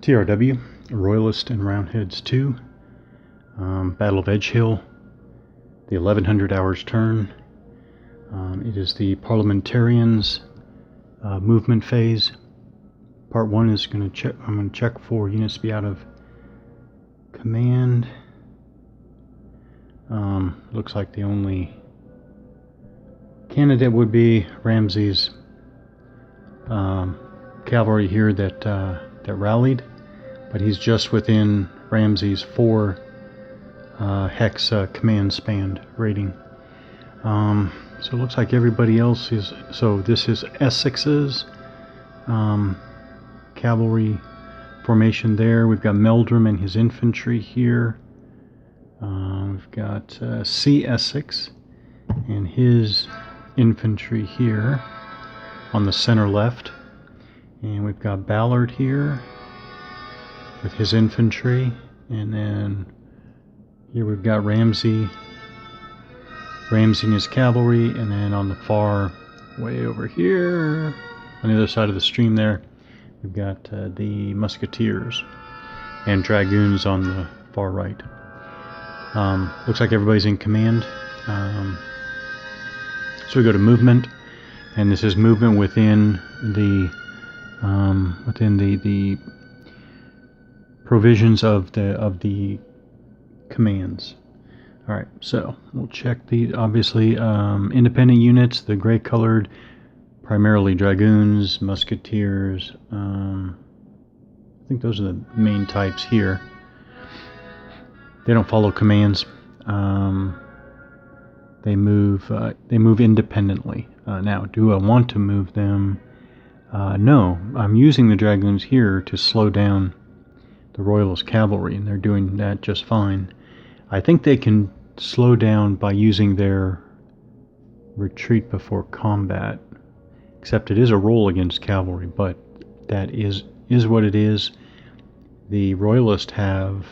TRW, Royalist and Roundheads 2, Battle of Edgehill, the 1100 hours turn. It is the Parliamentarians movement phase. Part 1 is going to check. I'm going to check for units to be out of command. Looks like the only candidate would be Ramsey's cavalry here that rallied, but he's just within Ramsey's 4 hex command span rating. So it looks like everybody else is. So this is Essex's cavalry formation there. We've got Meldrum and his infantry here. We've got C. Essex and his infantry here on the center left. And we've got Ballard here with his infantry. And then here we've got Ramsey and his cavalry. And then on the far way over here, on the other side of the stream there, we've got the musketeers and dragoons on the far right. Looks like everybody's in command. So we go to movement, and this is movement within the provisions of the commands. All right, so we'll check the obviously independent units, the gray colored, primarily dragoons, musketeers. I think those are the main types here. They don't follow commands. They move independently. Now, do I want to move them? No, I'm using the dragoons here to slow down the Royalist cavalry, and they're doing that just fine. I think they can slow down by using their retreat before combat, except it is a roll against cavalry, but that is what it is. The Royalists have,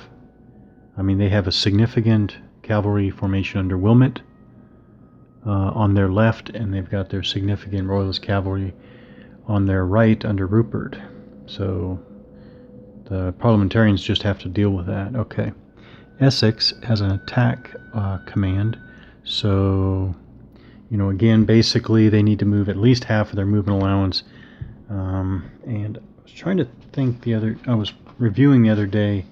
they have a significant cavalry formation under Wilmot on their left, and they've got their significant Royalist cavalry on their right under Rupert. So the Parliamentarians just have to deal with that. Okay. Essex has an attack command, so again, basically they need to move at least half of their movement allowance. And I was trying to think I was reviewing the other day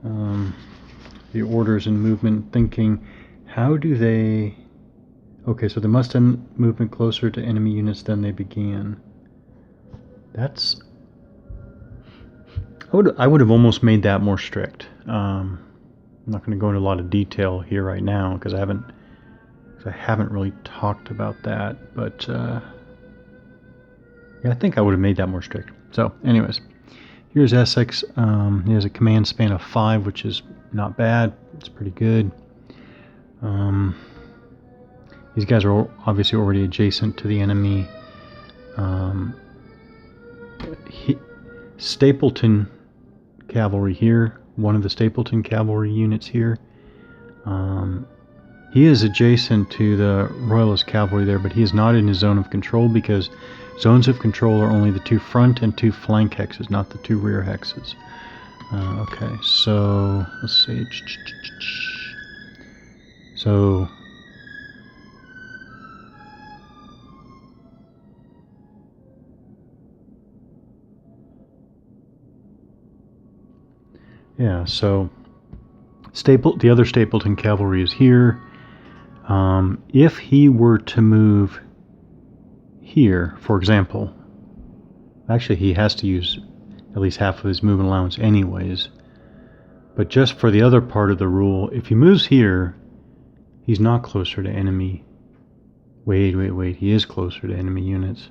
the orders and movement, thinking, how do they... Okay, so they must end movement closer to enemy units than they began. That's... I would have almost made that more strict. I'm not going to go into a lot of detail here right now because I haven't really talked about that. But yeah, I think I would have made that more strict. So, anyways, here's Essex. He has a command span of 5, which is not bad. It's pretty good. These guys are obviously already adjacent to the enemy. Stapleton cavalry here, one of the Stapleton cavalry units here. He is adjacent to the Royalist cavalry there, but he is not in his zone of control because zones of control are only the 2 front and 2 flank hexes, not the 2 rear hexes. Okay, so let's see. So yeah, so the other Stapleton cavalry is here. If he were to move here, for example, actually he has to use at least half of his movement allowance anyways. But just for the other part of the rule, if he moves here, he's not closer to enemy. Wait, he is closer to enemy units.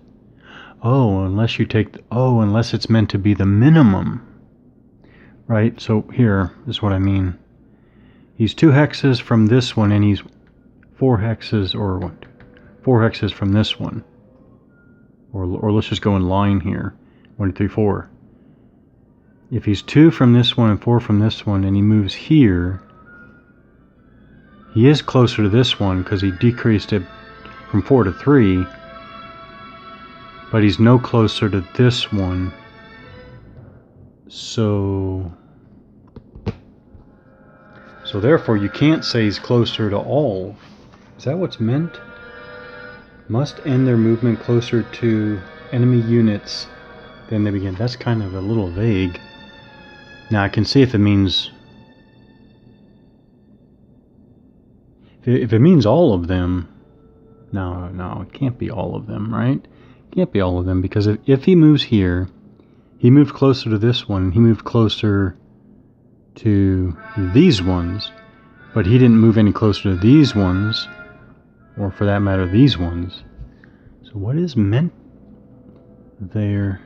Oh, unless unless it's meant to be the minimum. Right, so here is what I mean. He's 2 hexes from this one, and he's 4 hexes, or what? 4 hexes from this one. Or let's just go in line here. 1, 2, 3, 4. If he's 2 from this one and 4 from this one, and he moves here, he is closer to this one because he decreased it from 4 to 3. But he's no closer to this one So therefore you can't say he's closer to all. Is that what's meant? Must end their movement closer to enemy units than they begin. That's kind of a little vague. Now I can see if it means... If it means all of them... No, it can't be all of them, right? It can't be all of them, because if he moves here, he moved closer to this one, he moved closer to these ones, but he didn't move any closer to these ones, or for that matter, these ones. So what is meant there?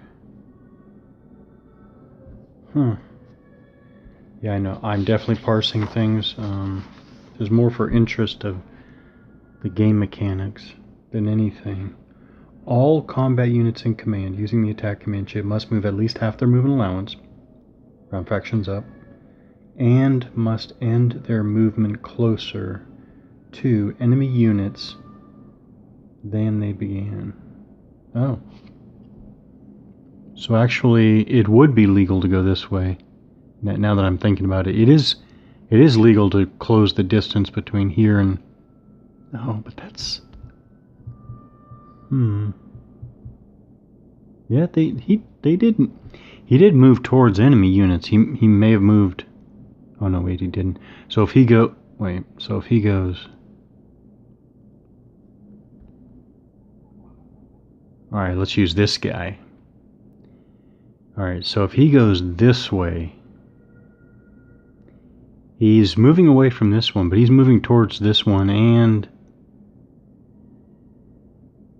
Yeah, I know. I'm definitely parsing things. There's more for interest of the game mechanics than anything. All combat units in command using the attack command chip must move at least half their movement allowance, round fractions up, and must end their movement closer to enemy units than they began. Oh. So actually, it would be legal to go this way. Now that I'm thinking about it, it is legal to close the distance between here and... Oh, but that's... Yeah, he did move towards enemy units. He may have moved... Oh no, wait, he didn't. So if he goes... Alright, let's use this guy. Alright, so if he goes this way... He's moving away from this one, but he's moving towards this one, and...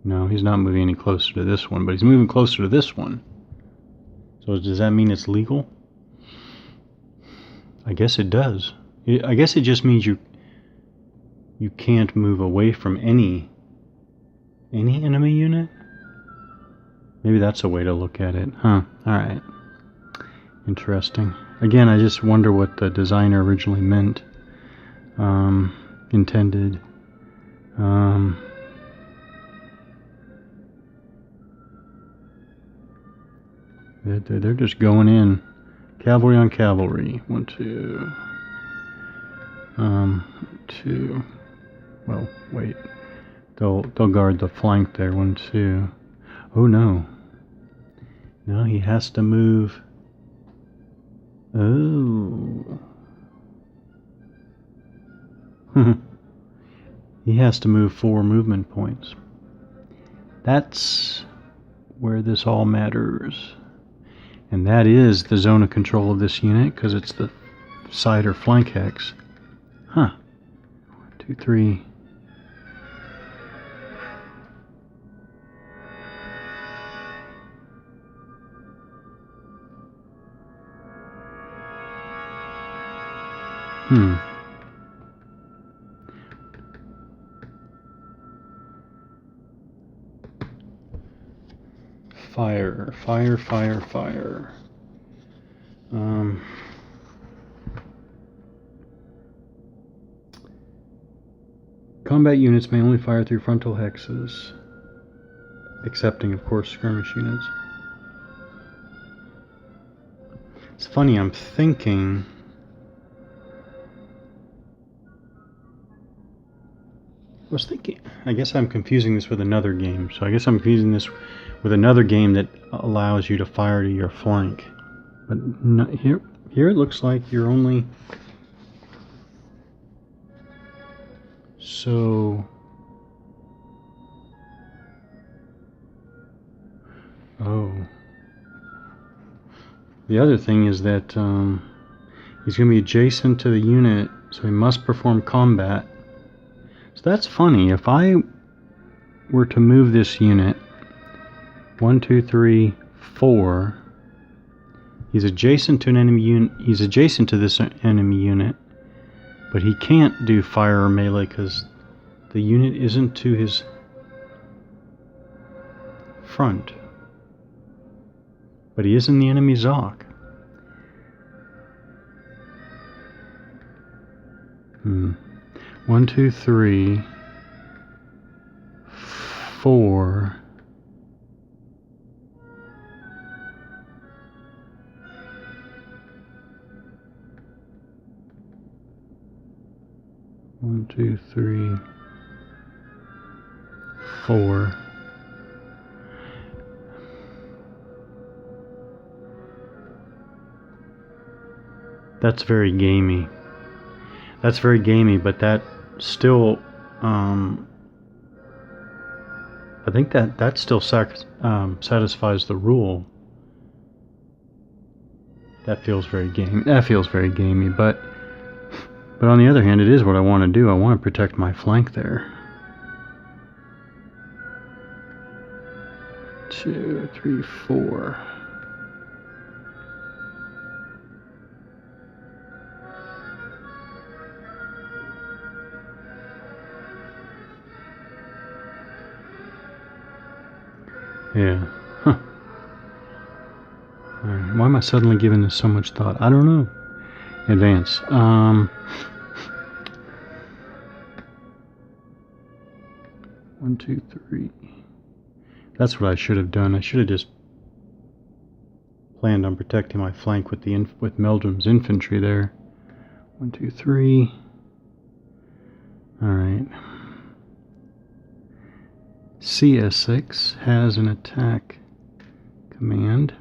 No, he's not moving any closer to this one, but he's moving closer to this one. So does that mean it's legal? I guess it does. I guess it just means you can't move away from any enemy unit? Maybe that's a way to look at it. Huh, alright. Interesting. Again, I just wonder what the designer originally meant. Intended. They're just going in. Cavalry on cavalry. 1, 2. 2. Well, wait. They'll guard the flank there. 1, 2. Oh no. No, he has to move. Oh. He has to move 4 movement points. That's where this all matters. And that is the zone of control of this unit, because it's the side or flank hex. Huh. 1, 2, 3. Fire. Combat units may only fire through frontal hexes, excepting, of course, skirmish units. It's funny, I was thinking, I guess I'm confusing this with another game. So I guess I'm confusing this with another game that allows you to fire to your flank. But no, here it looks like you're only... So... Oh. The other thing is that he's going to be adjacent to the unit, so he must perform combat. So that's funny. If I were to move this unit 1, 2, 3, 4, he's adjacent to an enemy unit. He's adjacent to this enemy unit, but he can't do fire or melee because the unit isn't to his front. But he is in the enemy Zoc. 1, 2, 3, 4. 1, 2, 3, 4. That's very gamey. That's very gamey, but that still, I think that still satisfies the rule. That feels very gamey. That feels very gamey, but on the other hand, it is what I want to do. I want to protect my flank there. 2, 3, 4. Yeah. Huh. Alright, why am I suddenly giving this so much thought? I don't know. Advance. 1, 2, 3. That's what I should have done. I should have just planned on protecting my flank with with Meldrum's infantry there. 1, 2, 3. Alright. CS6 has an attack command.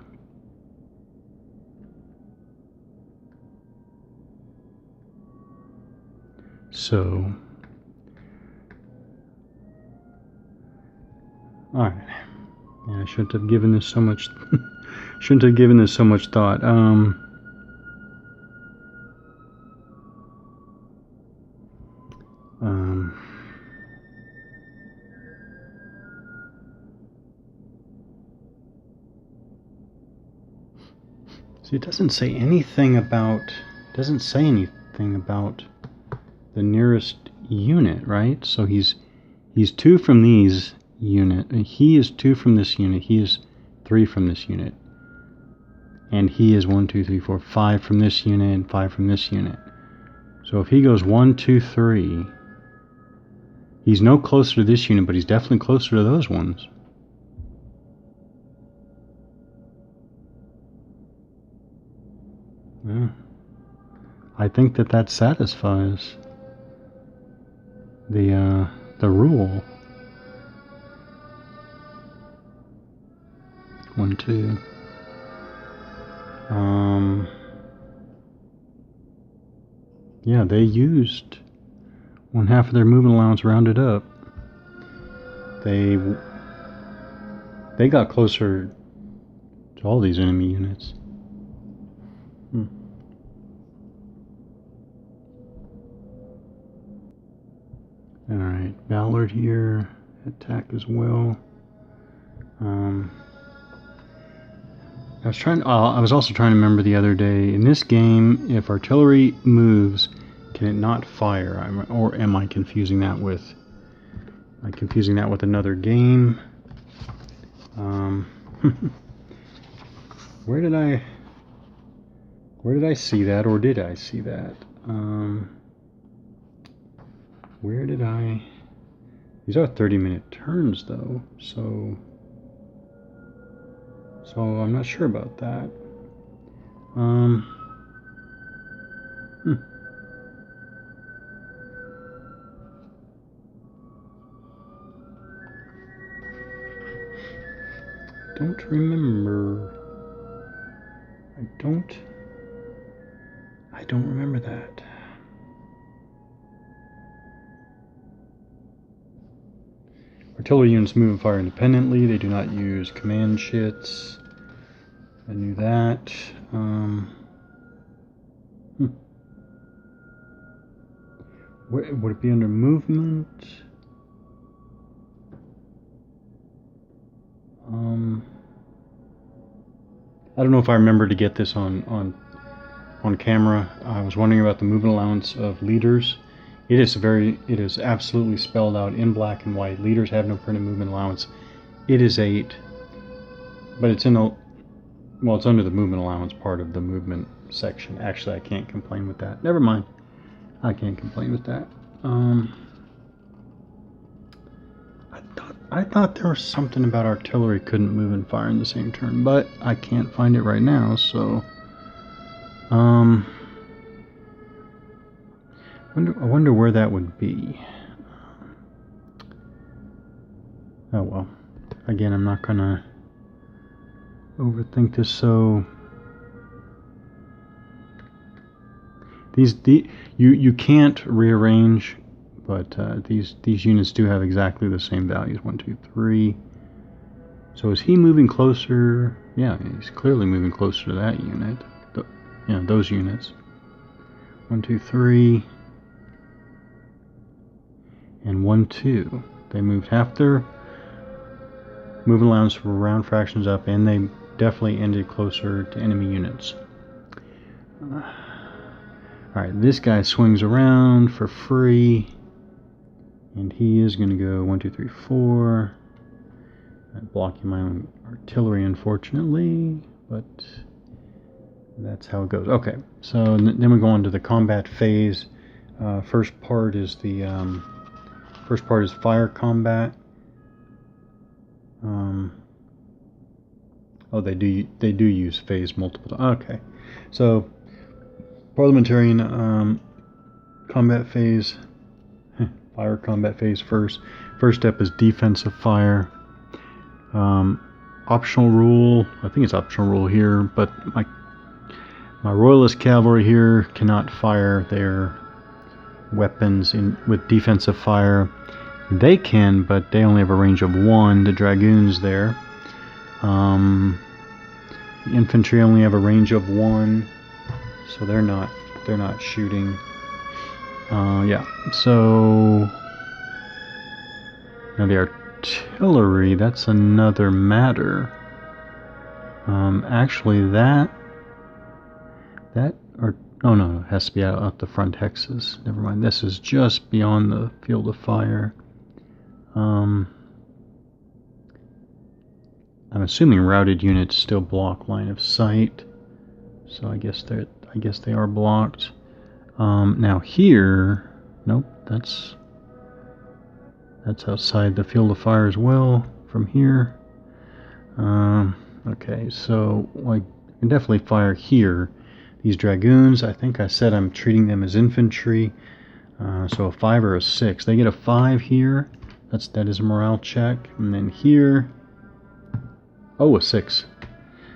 So, alright. Yeah, I shouldn't have given this so much thought. See, it doesn't say anything about the nearest unit, right? So he's 2 from these unit. He is 2 from this unit. He is 3 from this unit. And he is 1, 2, 3, 4, 5 from this unit and 5 from this unit. So if he goes 1, 2, 3, he's no closer to this unit, but he's definitely closer to those ones. Yeah. I think that satisfies the rule. 1, 2. Yeah, they used 1/2 of their movement allowance rounded up. They got closer to all these enemy units. Alright, Ballard here, attack as well. I was also trying to remember the other day, in this game, if artillery moves, can it not fire? Or am I confusing that with another game? Where did I see that, or did I see that? Where did I... These are 30-minute turns, though, so I'm not sure about that. Don't remember. I don't remember that. Artillery units move and fire independently. They do not use command shits. I knew that. Would it be under movement? I don't know if I remember to get this on camera. I was wondering about the movement allowance of leaders. It is absolutely spelled out in black and white. Leaders have no printed movement allowance. It is 8, but it's it's under the movement allowance part of the movement section. Actually, I can't complain with that. Never mind. I can't complain with that. I thought there was something about artillery couldn't move and fire in the same turn, but I can't find it right now, so... Well, I wonder where that would be. Oh well. Again, I'm not gonna overthink this. So you can't rearrange, but these units do have exactly the same values. 1, 2, 3. So is he moving closer? Yeah, he's clearly moving closer to that unit. Those units. 1, 2, 3, and 1, 2. They moved half their move allowance for round fractions up, and they definitely ended closer to enemy units. Alright, this guy swings around for free, and he is going to go 1, 2, 3, 4. I'm blocking my own artillery, unfortunately, but that's how it goes. Okay, so then we go on to the combat phase. First part is fire combat. Oh, they do use phase multiple times. Okay, so parliamentarian combat phase, fire combat phase first. First step is defensive fire. Optional rule. I think it's optional rule here, but my royalist cavalry here cannot fire their weapons with defensive fire. They can, but they only have a range of 1. The dragoons there. The infantry only have a range of 1, so they're not shooting. Yeah. So now the artillery, that's another matter. Actually, oh no, it has to be out the front hexes. Never mind. This is just beyond the field of fire. I'm assuming routed units still block line of sight, so I guess they are blocked. Now here, nope, that's outside the field of fire as well. From here, okay, so I can definitely fire here. These dragoons, I think I said I'm treating them as infantry. So a 5 or a 6. They get a 5 here. That is a morale check. And then here, oh, a 6.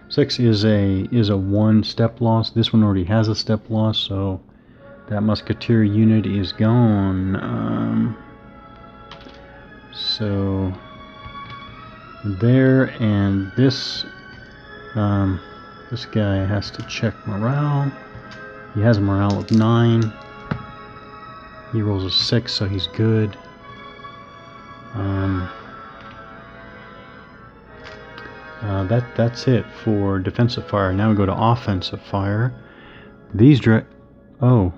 6 is a 1 step loss. This one already has a step loss, so that musketeer unit is gone. So there, and this guy has to check morale. He has a morale of 9. He rolls a 6, so he's good. That's it for defensive fire. Now we go to offensive fire. These oh.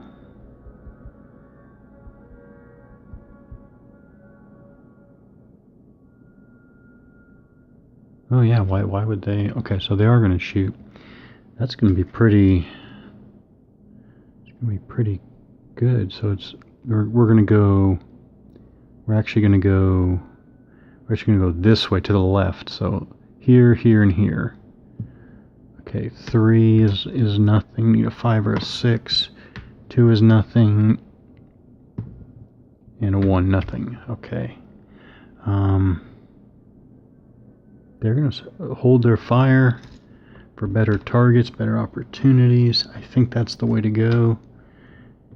Oh yeah, why would they? Okay, so they are going to shoot. That's going to be pretty. It's going to be pretty good. So we're going to go. We're actually going to go this way to the left. So here, here, and here. Okay, 3 is nothing. Need a 5 or a 6. 2 is nothing. And a 1, nothing. Okay. They're going to hold their fire for better targets, better opportunities. I think that's the way to go.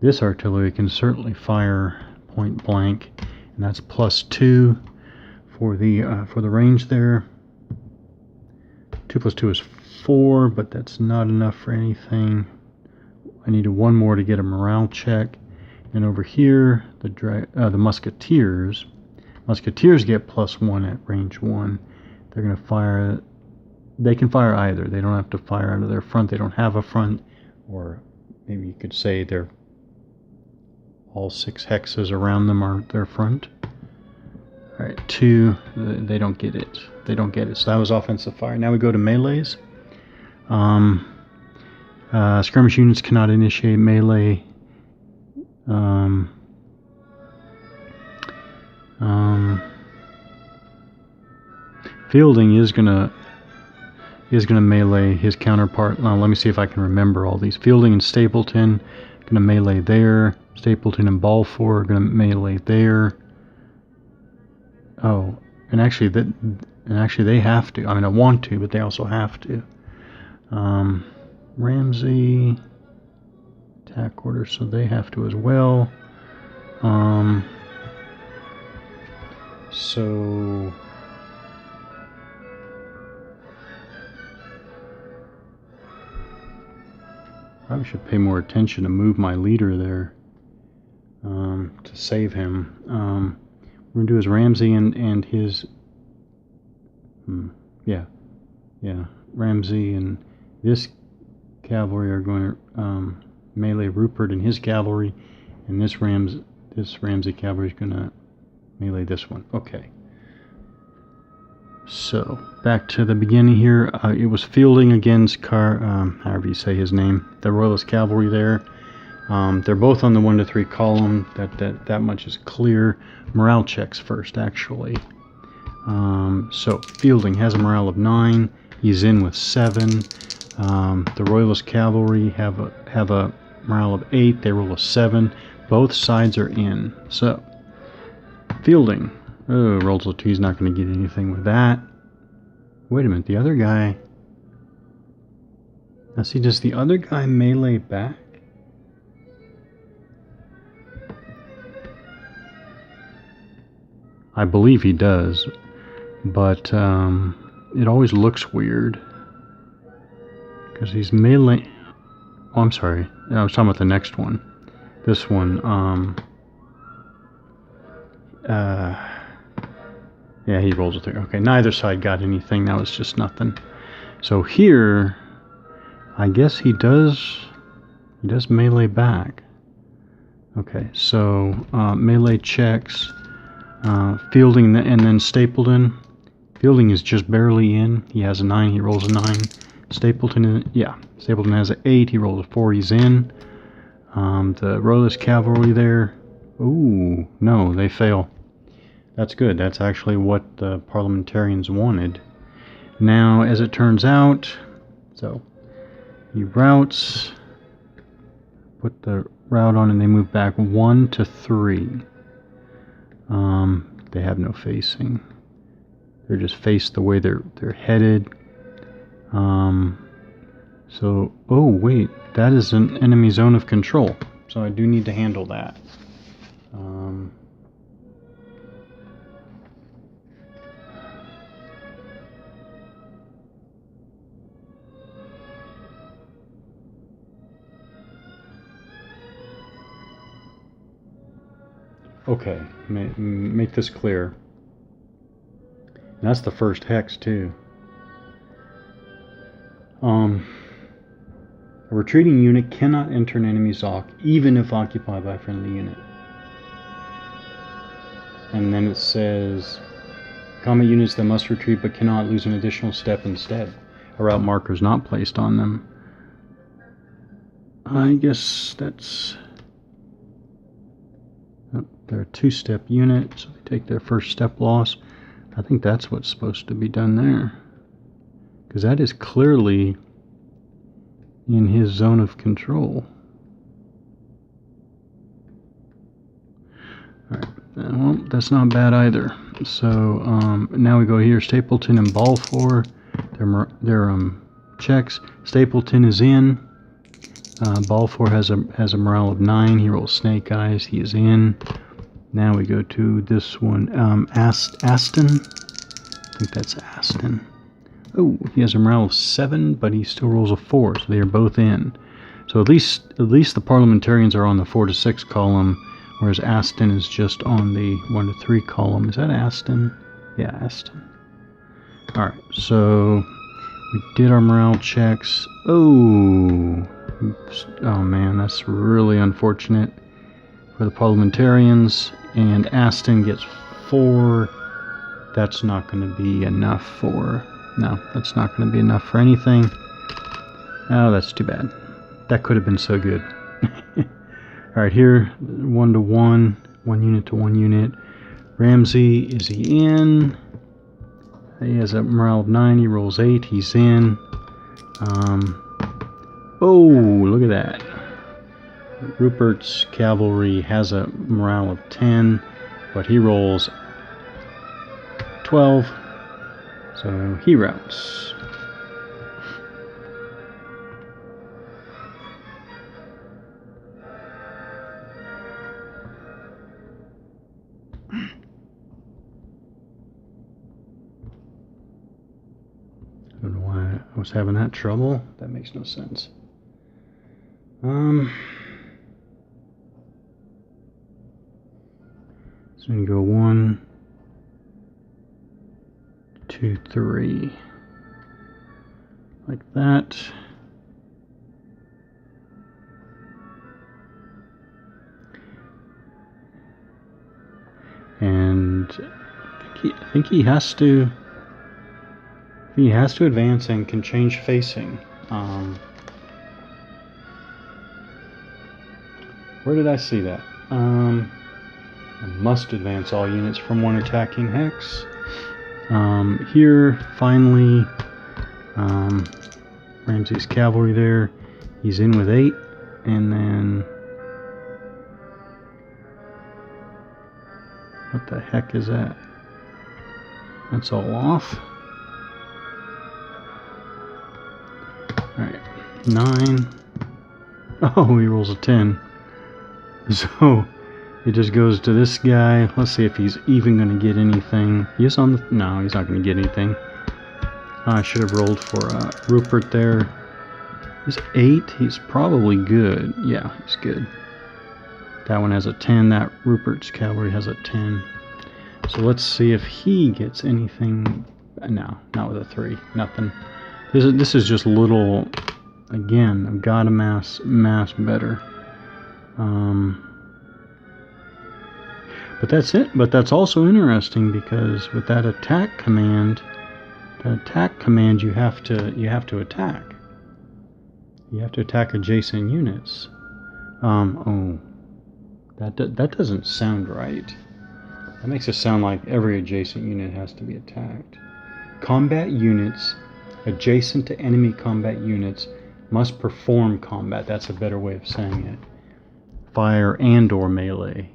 This artillery can certainly fire point blank, and that's +2 for the range there. 2 + 2 is 4, but that's not enough for anything. I needed 1 more to get a morale check. And over here, the musketeers. Musketeers get +1 at range 1. They're going to fire. They can fire either. They don't have to fire out of their front. They don't have a front, or maybe you could say they're all 6 hexes around them are their front. All right, 2. They don't get it. They don't get it. So that was offensive fire. Now we go to melees. Skirmish units cannot initiate melee. Fielding is gonna melee his counterpart. Now let me see if I can remember all these. Fielding and Stapleton gonna melee there. Stapleton and Balfour are going to melee there. Oh, and actually they have to. I mean, I want to, but they also have to. Ramsey attack order, so they have to as well. So probably should pay more attention to move my leader there to save him. We're gonna do his Ramsey and his Ramsey and this cavalry are going to melee Rupert and his cavalry, and this Ramsey cavalry is going to melee this one. Okay. So back to the beginning here. It was fielding against however you say his name, the Royalist cavalry there. They're both on the 1 to 3 column. That much is clear. Morale checks first, actually. So fielding has a morale of 9. He's in with 7. The Royalist cavalry have a morale of 8. They roll a 7. Both sides are in. So fielding. Oh, rolls a 2. He's not going to get anything with that. Wait a minute. The other guy. Now see, does the other guy melee back? I believe he does, but it always looks weird because he's melee. Oh, I'm sorry. I was talking about the next one. This one, yeah, he rolls a 3. Okay, neither side got anything. That was just nothing. So here, I guess he does melee back. Okay, so melee checks. Fielding and then Stapleton. Fielding is just barely in. He has a 9. He rolls a 9. Stapleton has an 8. He rolls a 4. He's in. The Royalist cavalry there. Ooh, no, they fail. That's good. That's actually what the Parliamentarians wanted. Now, as it turns out, so he routes. Put the route on, and they move back 1 to 3. They have no facing. They're just faced the way they're headed. So, oh wait, that is an enemy zone of control. So I do need to handle that. Okay, make this clear. And that's the first hex too. A retreating unit cannot enter an enemy ZOC even if occupied by a friendly unit. And then it says combat units that must retreat but cannot lose an additional step instead. A route marker is not placed on them. I guess that's... They're a 2-step unit, so they take their first step loss. I think that's what's supposed to be done there. Because that is clearly in his zone of control. Alright, well, that's not bad either. So, now we go here, Stapleton and Balfour. They're checks. Stapleton is in. Balfour has a morale of 9. He rolls snake eyes. He is in. Now we go to this one, Aston. I think that's Aston. Oh, he has a morale of 7, but he still rolls a 4, so they are both in. So at least the Parliamentarians are on the 4 to 6 column, whereas Aston is just on the 1 to 3 column. Is that Aston? Yeah, Aston. All right, so we did our morale checks. Oh, oops. Oh man, that's really unfortunate for the Parliamentarians. And Aston gets 4. That's not going to be enough for... No, that's not going to be enough for anything. Oh, that's too bad. That could have been so good. Alright, here, 1 to 1. 1 unit to 1 unit. Ramsey, is he in? He has a morale of 9. He rolls 8. He's in. Oh, look at that. Rupert's cavalry has a morale of 10, but he rolls 12, so he routs. I don't know why I was having that trouble. That makes no sense. It's going to go 1, 2, 3. Like that. And I think he has to. He has to advance and can change facing. Where did I see that? I must advance all units from one attacking hex. Here, finally, Ramsey's cavalry there. He's in with 8, and then what the heck is that? That's all off. Alright, 9. Oh, he rolls a 10. So, it just goes to this guy. Let's see if he's even going to get anything. He's on the... No, he's not going to get anything. I should have rolled for Rupert there. He's 8. He's probably good. Yeah, he's good. That one has a 10. That Rupert's cavalry has a 10. So let's see if he gets anything. No, not with a 3. Nothing. This is just little. Again, I've got to mass better. But that's it. But that's also interesting because with that attack command, you have to attack. You have to attack adjacent units. Oh, that doesn't sound right. That makes it sound like every adjacent unit has to be attacked. Combat units adjacent to enemy combat units must perform combat. That's a better way of saying it. Fire and or melee.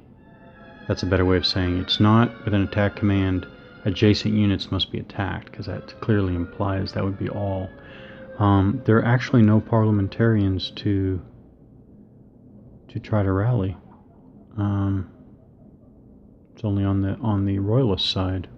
That's a better way of saying it. It's not with an attack command adjacent units must be attacked, because that clearly implies that would be all. There are actually no parliamentarians to try to rally. It's only on the royalist side.